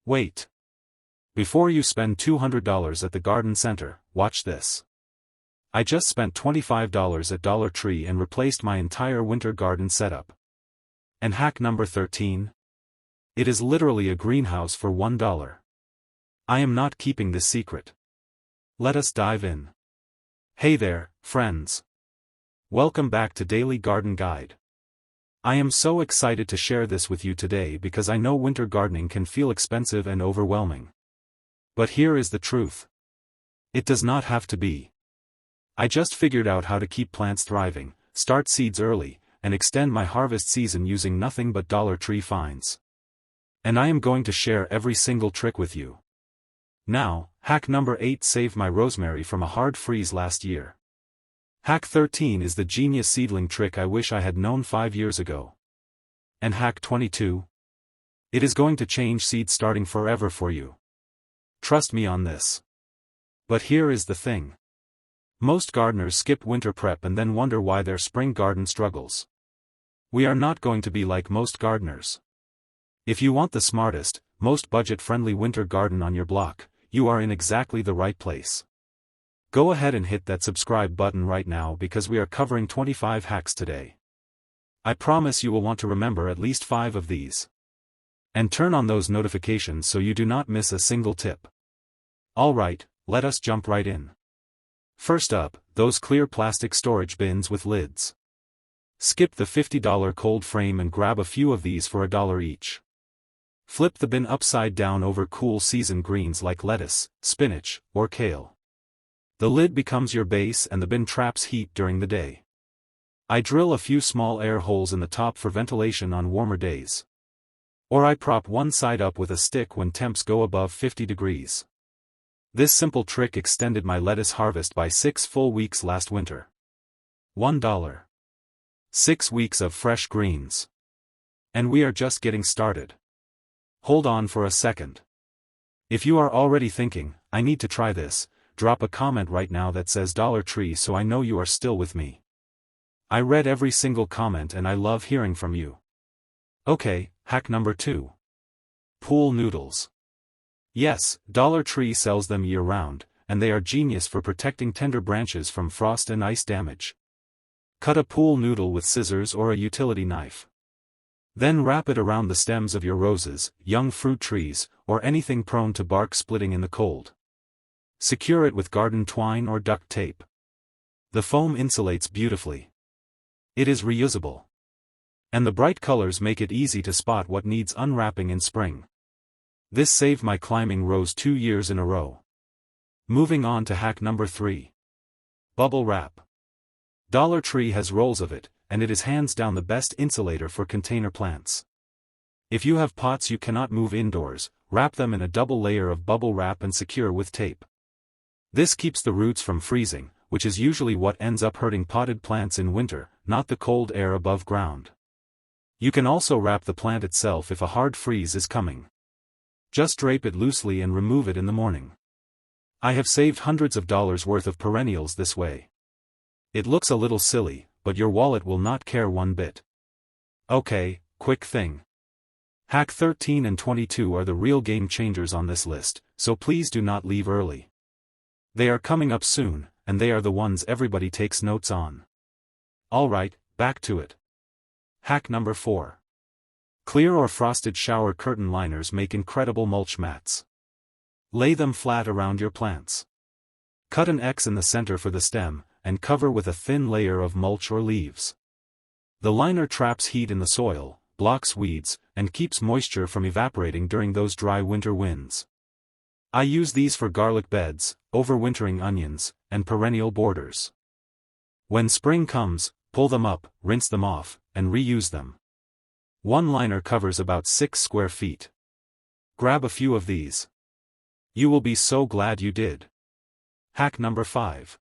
Wait. Before you spend $200 at the garden center, watch this. I just spent $25 at Dollar Tree and replaced my entire winter garden setup. And hack number 13? It is literally a greenhouse for $1. I am not keeping this secret. Let us dive in. Hey there, friends. Welcome back to Daily Garden Guide. I am so excited to share this with you today because I know winter gardening can feel expensive and overwhelming. But here is the truth. It does not have to be. I just figured out how to keep plants thriving, start seeds early, and extend my harvest season using nothing but Dollar Tree finds. And I am going to share every single trick with you. Now, hack number 8 saved my rosemary from a hard freeze last year. Hack 13 is the genius seedling trick I wish I had known 5 years ago. And hack 22? It is going to change seed starting forever for you. Trust me on this. But here is the thing. Most gardeners skip winter prep and then wonder why their spring garden struggles. We are not going to be like most gardeners. If you want the smartest, most budget-friendly winter garden on your block, you are in exactly the right place. Go ahead and hit that subscribe button right now because we are covering 25 hacks today. I promise you will want to remember at least 5 of these. And turn on those notifications so you do not miss a single tip. Alright, let us jump right in. First up, those clear plastic storage bins with lids. Skip the $50 cold frame and grab a few of these for $1 each. Flip the bin upside down over cool season greens like lettuce, spinach, or kale. The lid becomes your base and the bin traps heat during the day. I drill a few small air holes in the top for ventilation on warmer days. Or I prop one side up with a stick when temps go above 50 degrees. This simple trick extended my lettuce harvest by 6 full weeks last winter. $1. 6 weeks of fresh greens. And we are just getting started. Hold on for a second. If you are already thinking, I need to try this, drop a comment right now that says Dollar Tree so I know you are still with me. I read every single comment and I love hearing from you. Okay, hack number 2. Pool noodles. Yes, Dollar Tree sells them year-round, and they are genius for protecting tender branches from frost and ice damage. Cut a pool noodle with scissors or a utility knife. Then wrap it around the stems of your roses, young fruit trees, or anything prone to bark splitting in the cold. Secure it with garden twine or duct tape. The foam insulates beautifully. It is reusable. And the bright colors make it easy to spot what needs unwrapping in spring. This saved my climbing rose 2 years in a row. Moving on to hack number 3. Bubble wrap. Dollar Tree has rolls of it, and it is hands down the best insulator for container plants. If you have pots you cannot move indoors, wrap them in a double layer of bubble wrap and secure with tape. This keeps the roots from freezing, which is usually what ends up hurting potted plants in winter, not the cold air above ground. You can also wrap the plant itself if a hard freeze is coming. Just drape it loosely and remove it in the morning. I have saved hundreds of dollars worth of perennials this way. It looks a little silly, but your wallet will not care one bit. Okay, quick thing. Hack 13 and 22 are the real game changers on this list, so please do not leave early. They are coming up soon, and they are the ones everybody takes notes on. Alright, back to it. Hack number 4. Clear or frosted shower curtain liners make incredible mulch mats. Lay them flat around your plants. Cut an X in the center for the stem, and cover with a thin layer of mulch or leaves. The liner traps heat in the soil, blocks weeds, and keeps moisture from evaporating during those dry winter winds. I use these for garlic beds, overwintering onions, and perennial borders. When spring comes, pull them up, rinse them off, and reuse them. One liner covers about 6 square feet. Grab a few of these. You will be so glad you did. Hack number 5.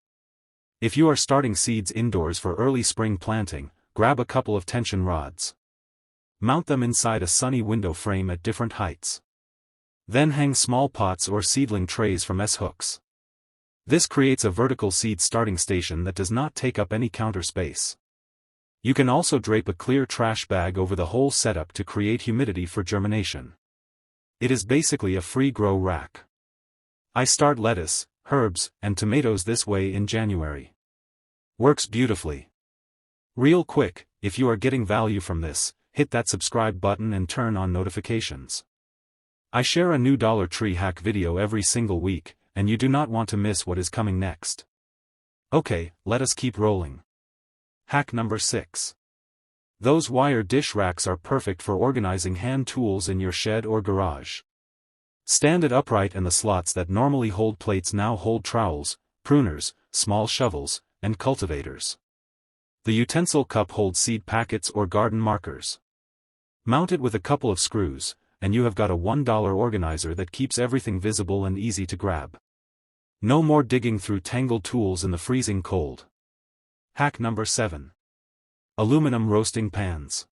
If you are starting seeds indoors for early spring planting, grab a couple of tension rods. Mount them inside a sunny window frame at different heights. Then hang small pots or seedling trays from S-hooks. This creates a vertical seed starting station that does not take up any counter space. You can also drape a clear trash bag over the whole setup to create humidity for germination. It is basically a free grow rack. I start lettuce, herbs, and tomatoes this way in January. Works beautifully. Real quick, if you are getting value from this, hit that subscribe button and turn on notifications. I share a new Dollar Tree hack video every single week, and you do not want to miss what is coming next. Okay, let us keep rolling. Hack number 6. Those wire dish racks are perfect for organizing hand tools in your shed or garage. Stand it upright and the slots that normally hold plates now hold trowels, pruners, small shovels, and cultivators. The utensil cup holds seed packets or garden markers. Mount it with a couple of screws, and you have got a $1 organizer that keeps everything visible and easy to grab. No more digging through tangled tools in the freezing cold. Hack number 7. Aluminum roasting pans.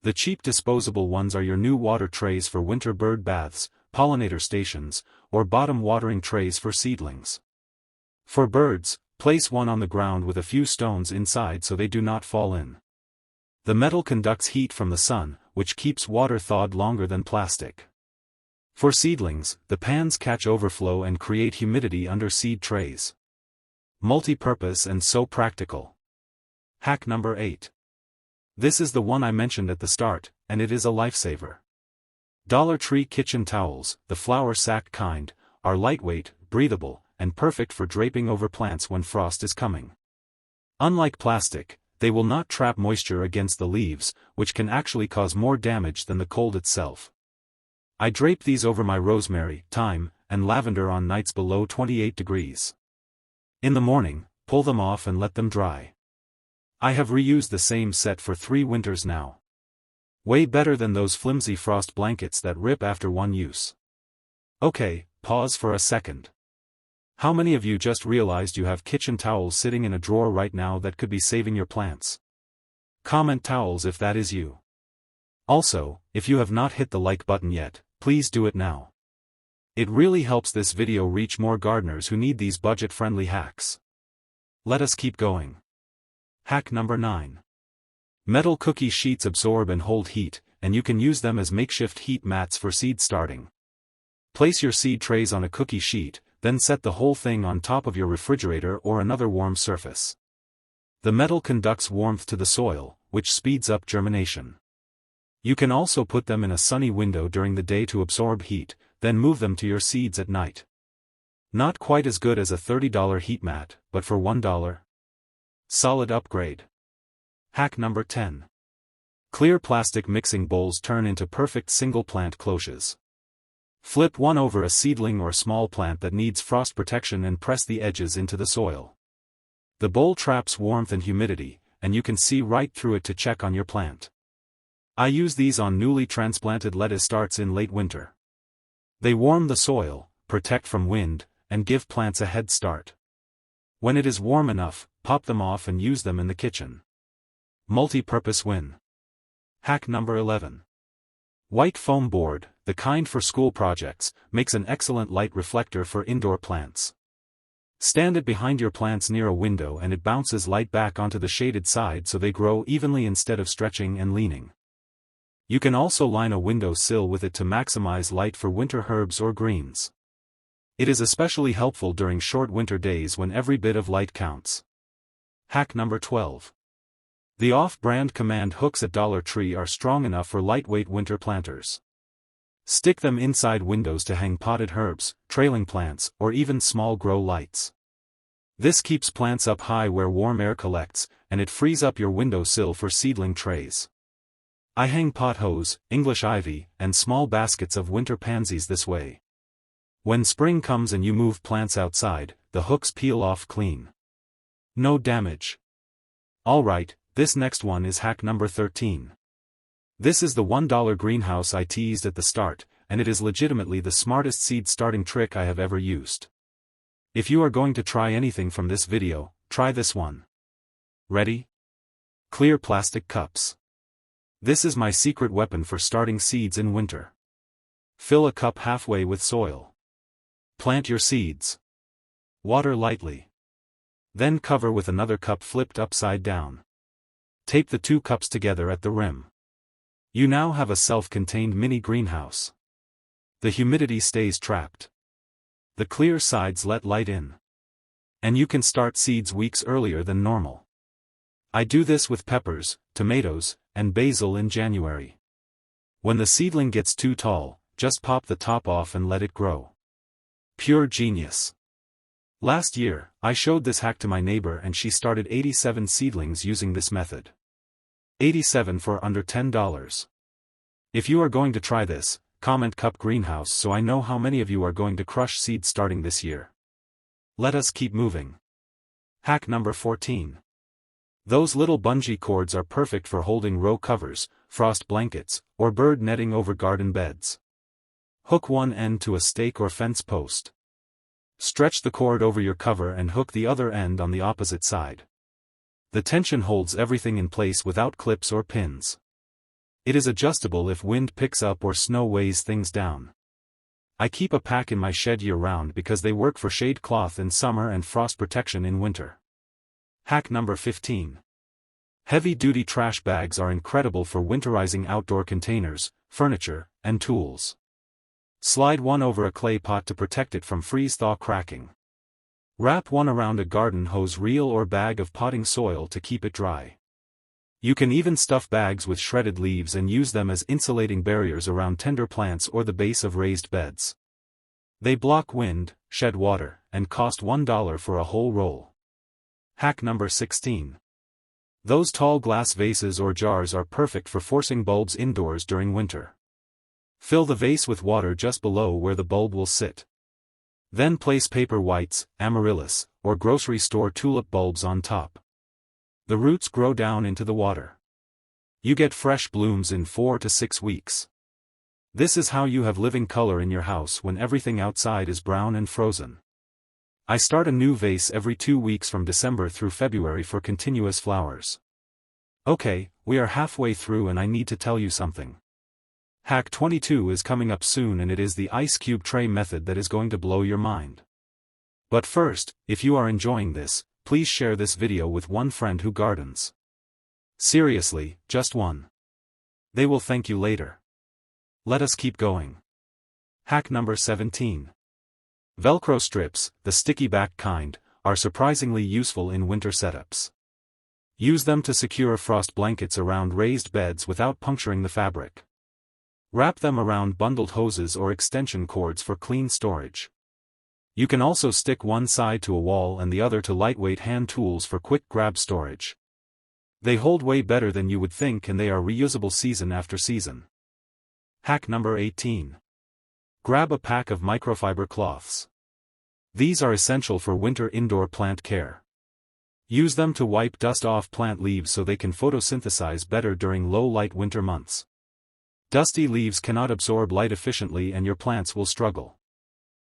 The cheap disposable ones are your new water trays for winter bird baths, pollinator stations, or bottom watering trays for seedlings. For birds, place one on the ground with a few stones inside so they do not fall in. The metal conducts heat from the sun, which keeps water thawed longer than plastic. For seedlings, the pans catch overflow and create humidity under seed trays. Multi-purpose and so practical. Hack number 8. This is the one I mentioned at the start, and it is a lifesaver. Dollar Tree kitchen towels, the flour sack kind, are lightweight, breathable, and perfect for draping over plants when frost is coming. Unlike plastic, they will not trap moisture against the leaves, which can actually cause more damage than the cold itself. I drape these over my rosemary, thyme, and lavender on nights below 28 degrees. In the morning, pull them off and let them dry. I have reused the same set for 3 winters now. Way better than those flimsy frost blankets that rip after one use. Okay, pause for a second. How many of you just realized you have kitchen towels sitting in a drawer right now that could be saving your plants? Comment towels if that is you. Also, if you have not hit the like button yet, please do it now. It really helps this video reach more gardeners who need these budget-friendly hacks. Let us keep going. Hack number 9. Metal cookie sheets absorb and hold heat, and you can use them as makeshift heat mats for seed starting. Place your seed trays on a cookie sheet, then set the whole thing on top of your refrigerator or another warm surface. The metal conducts warmth to the soil, which speeds up germination. You can also put them in a sunny window during the day to absorb heat, then move them to your seeds at night. Not quite as good as a $30 heat mat, but for $1. Solid upgrade. Hack number 10. Clear plastic mixing bowls turn into perfect single-plant cloches. Flip one over a seedling or small plant that needs frost protection and press the edges into the soil. The bowl traps warmth and humidity, and you can see right through it to check on your plant. I use these on newly transplanted lettuce starts in late winter. They warm the soil, protect from wind, and give plants a head start. When it is warm enough, pop them off and use them in the kitchen. Multi-purpose win. Hack number 11. White foam board, the kind for school projects, makes an excellent light reflector for indoor plants. Stand it behind your plants near a window and it bounces light back onto the shaded side so they grow evenly instead of stretching and leaning. You can also line a window sill with it to maximize light for winter herbs or greens. It is especially helpful during short winter days when every bit of light counts. Hack number 12. The off-brand command hooks at Dollar Tree are strong enough for lightweight winter planters. Stick them inside windows to hang potted herbs, trailing plants, or even small grow lights. This keeps plants up high where warm air collects, and it frees up your windowsill for seedling trays. I hang pothos, English ivy, and small baskets of winter pansies this way. When spring comes and you move plants outside, the hooks peel off clean. No damage. Alright, this next one is hack number 13. This is the $1 greenhouse I teased at the start, and it is legitimately the smartest seed starting trick I have ever used. If you are going to try anything from this video, try this one. Ready? Clear plastic cups. This is my secret weapon for starting seeds in winter. Fill a cup halfway with soil. Plant your seeds. Water lightly. Then cover with another cup flipped upside down. Tape the 2 cups together at the rim. You now have a self-contained mini greenhouse. The humidity stays trapped. The clear sides let light in. And you can start seeds weeks earlier than normal. I do this with peppers, tomatoes, and basil in January. When the seedling gets too tall, just pop the top off and let it grow. Pure genius. Last year, I showed this hack to my neighbor and she started 87 seedlings using this method. 87 for under $10. If you are going to try this, comment cup greenhouse so I know how many of you are going to crush seeds starting this year. Let us keep moving. Hack number 14. Those little bungee cords are perfect for holding row covers, frost blankets, or bird netting over garden beds. Hook one end to a stake or fence post. Stretch the cord over your cover and hook the other end on the opposite side. The tension holds everything in place without clips or pins. It is adjustable if wind picks up or snow weighs things down. I keep a pack in my shed year-round because they work for shade cloth in summer and frost protection in winter. Hack number 15. Heavy-duty trash bags are incredible for winterizing outdoor containers, furniture, and tools. Slide one over a clay pot to protect it from freeze-thaw cracking. Wrap one around a garden hose reel or bag of potting soil to keep it dry. You can even stuff bags with shredded leaves and use them as insulating barriers around tender plants or the base of raised beds. They block wind, shed water, and cost $1 for a whole roll. Hack number 16. Those tall glass vases or jars are perfect for forcing bulbs indoors during winter. Fill the vase with water just below where the bulb will sit. Then place paper whites, amaryllis, or grocery store tulip bulbs on top. The roots grow down into the water. You get fresh blooms in 4 to 6 weeks. This is how you have living color in your house when everything outside is brown and frozen. I start a new vase every 2 weeks from December through February for continuous flowers. Okay, we are halfway through and I need to tell you something. Hack 22 is coming up soon and it is the ice cube tray method that is going to blow your mind. But first, if you are enjoying this, please share this video with one friend who gardens. Seriously, just one. They will thank you later. Let us keep going. Hack number 17. Velcro strips, the sticky back kind, are surprisingly useful in winter setups. Use them to secure frost blankets around raised beds without puncturing the fabric. Wrap them around bundled hoses or extension cords for clean storage. You can also stick one side to a wall and the other to lightweight hand tools for quick grab storage. They hold way better than you would think and they are reusable season after season. Hack number 18. Grab a pack of microfiber cloths. These are essential for winter indoor plant care. Use them to wipe dust off plant leaves so they can photosynthesize better during low-light winter months. Dusty leaves cannot absorb light efficiently and your plants will struggle.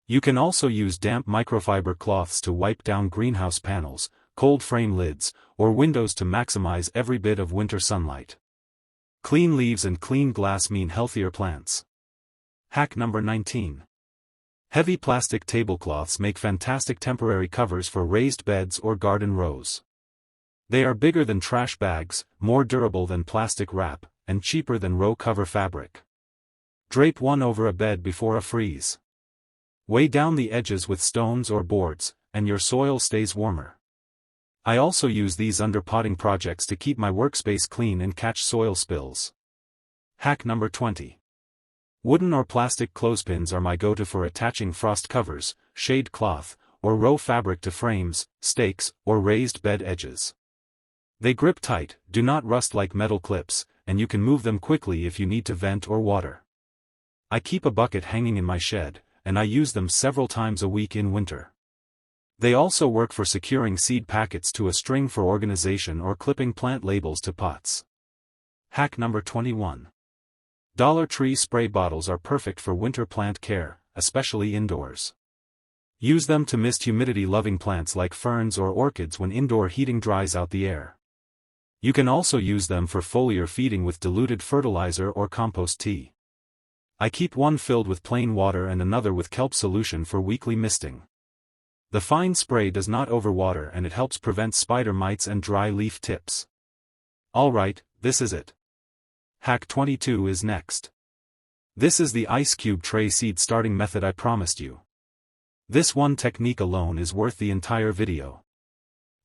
You can also use damp microfiber cloths to wipe down greenhouse panels, cold frame lids, or windows to maximize every bit of winter sunlight. Clean leaves and clean glass mean healthier plants. Hack number 19. Heavy plastic tablecloths make fantastic temporary covers for raised beds or garden rows. They are bigger than trash bags, more durable than plastic wrap, and cheaper than row cover fabric. Drape one over a bed before a freeze. Weigh down the edges with stones or boards, and your soil stays warmer. I also use these under potting projects to keep my workspace clean and catch soil spills. Hack number 20. Wooden or plastic clothespins are my go-to for attaching frost covers, shade cloth, or row fabric to frames, stakes, or raised bed edges. They grip tight, do not rust like metal clips, and you can move them quickly if you need to vent or water. I keep a bucket hanging in my shed, and I use them several times a week in winter. They also work for securing seed packets to a string for organization or clipping plant labels to pots. Hack number 21. Dollar Tree spray bottles are perfect for winter plant care, especially indoors. Use them to mist humidity-loving plants like ferns or orchids when indoor heating dries out the air. You can also use them for foliar feeding with diluted fertilizer or compost tea. I keep one filled with plain water and another with kelp solution for weekly misting. The fine spray does not overwater and it helps prevent spider mites and dry leaf tips. Alright, this is it. Hack 22 is next. This is the ice cube tray seed starting method I promised you. This one technique alone is worth the entire video.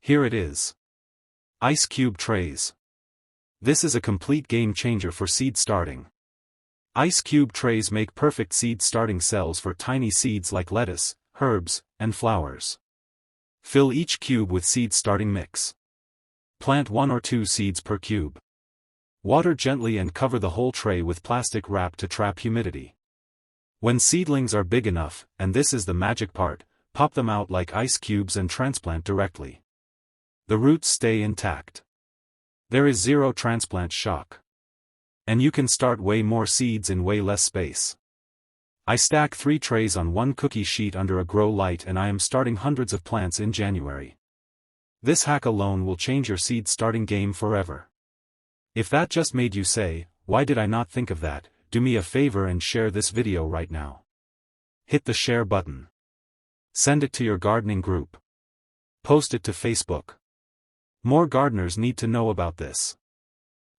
Here it is. Ice cube trays. This is a complete game changer for seed starting. Ice cube trays make perfect seed starting cells for tiny seeds like lettuce, herbs, and flowers. Fill each cube with seed starting mix. Plant 1 or 2 seeds per cube. Water gently and cover the whole tray with plastic wrap to trap humidity. When seedlings are big enough, and this is the magic part, pop them out like ice cubes and transplant directly. The roots stay intact. There is zero transplant shock. And you can start way more seeds in way less space. I stack 3 trays on one cookie sheet under a grow light and I am starting hundreds of plants in January. This hack alone will change your seed starting game forever. If that just made you say, why did I not think of that, do me a favor and share this video right now. Hit the share button. Send it to your gardening group. Post it to Facebook. More gardeners need to know about this.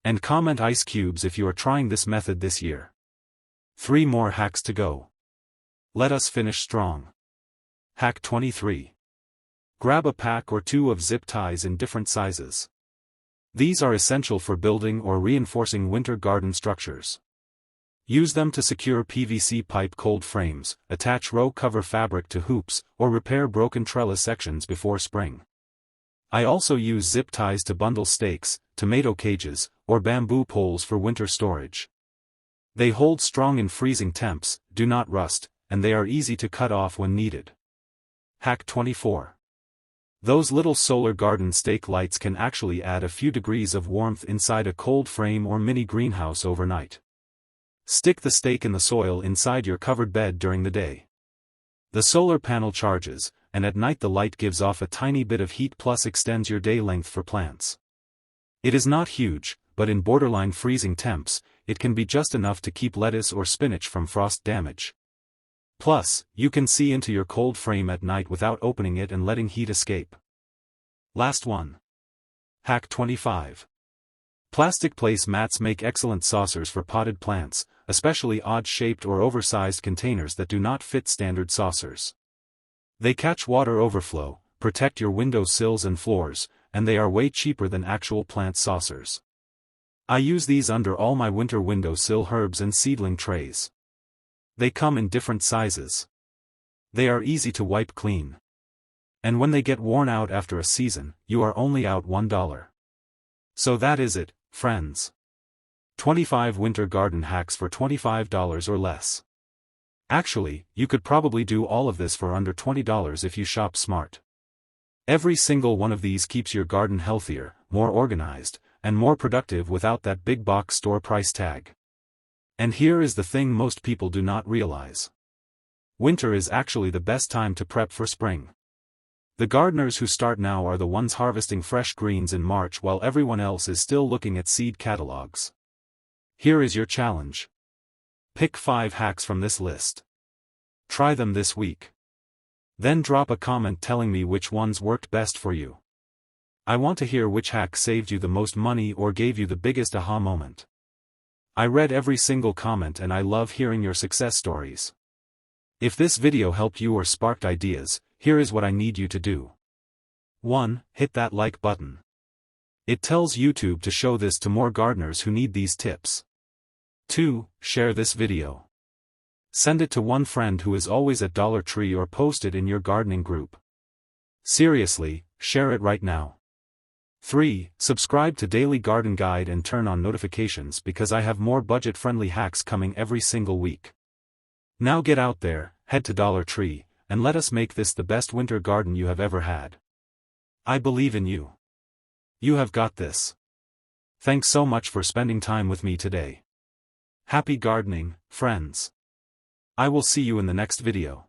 And comment ice cubes if you are trying this method this year. 3 more hacks to go. Let us finish strong. Hack 23. Grab a pack or 2 of zip ties in different sizes. These are essential for building or reinforcing winter garden structures. Use them to secure PVC pipe cold frames, attach row cover fabric to hoops, or repair broken trellis sections before spring. I also use zip ties to bundle stakes, tomato cages, or bamboo poles for winter storage. They hold strong in freezing temps, do not rust, and they are easy to cut off when needed. Hack 24. Those little solar garden stake lights can actually add a few degrees of warmth inside a cold frame or mini greenhouse overnight. Stick the stake in the soil inside your covered bed during the day. The solar panel charges, and at night the light gives off a tiny bit of heat plus extends your day length for plants. It is not huge, but in borderline freezing temps, it can be just enough to keep lettuce or spinach from frost damage. Plus, you can see into your cold frame at night without opening it and letting heat escape. Last one. Hack 25. Plastic place mats make excellent saucers for potted plants, especially odd-shaped or oversized containers that do not fit standard saucers. They catch water overflow, protect your window sills and floors, and they are way cheaper than actual plant saucers. I use these under all my winter window sill herbs and seedling trays. They come in different sizes. They are easy to wipe clean. And when they get worn out after a season, you are only out $1. So that is it, friends. 25 winter garden hacks for $25 or less. Actually, you could probably do all of this for under $20 if you shop smart. Every single one of these keeps your garden healthier, more organized, and more productive without that big box store price tag. And here is the thing most people do not realize. Winter is actually the best time to prep for spring. The gardeners who start now are the ones harvesting fresh greens in March while everyone else is still looking at seed catalogs. Here is your challenge. Pick 5 hacks from this list. Try them this week. Then drop a comment telling me which ones worked best for you. I want to hear which hack saved you the most money or gave you the biggest aha moment. I read every single comment and I love hearing your success stories. If this video helped you or sparked ideas, here is what I need you to do. 1. Hit that like button. It tells YouTube to show this to more gardeners who need these tips. 2. Share this video. Send it to one friend who is always at Dollar Tree or post it in your gardening group. Seriously, share it right now. 3. Subscribe to Daily Garden Guide and turn on notifications because I have more budget-friendly hacks coming every single week. Now get out there, head to Dollar Tree, and let us make this the best winter garden you have ever had. I believe in you. You have got this. Thanks so much for spending time with me today. Happy gardening, friends. I will see you in the next video.